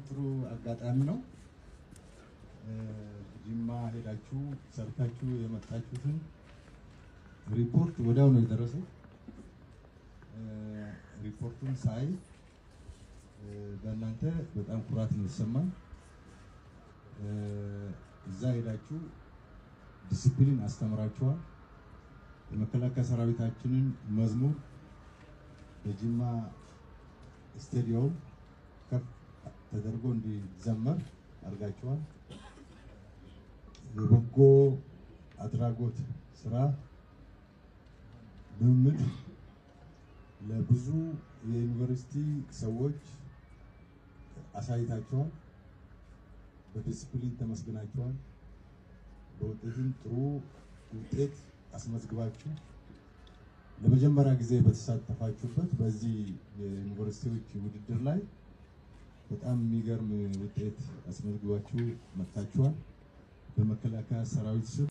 ጥሩ አጋጣሚ ነው። ጅማ ሄዳችሁ ሰርታችሁ የመጣችሁትን ሪፖርት ወዲያው ነው የደረሰው። ሪፖርቱን ሳይ በእናንተ በጣም ኩራት ነው የተሰማኝ። እዛ ሄዳችሁ ዲሲፕሊን አስተምራችኋል። የመከላከያ ሰራዊታችንን መዝሙር በጅማ ስቴዲየም ከፍ ተደርጎ እንዲዘመር አድርጋችኋል። የበጎ አድራጎት ስራ ልምምድ ለብዙ የዩኒቨርሲቲ ሰዎች አሳይታችኋል። በዲሲፕሊን ተመስግናችኋል። በውጤትም ጥሩ ውጤት አስመዝግባችሁ ለመጀመሪያ ጊዜ በተሳተፋችሁበት በዚህ የዩኒቨርሲቲዎች ውድድር ላይ በጣም የሚገርም ውጤት አስመዝግባችሁ መጥታችኋል። በመከላከያ ሰራዊት ስም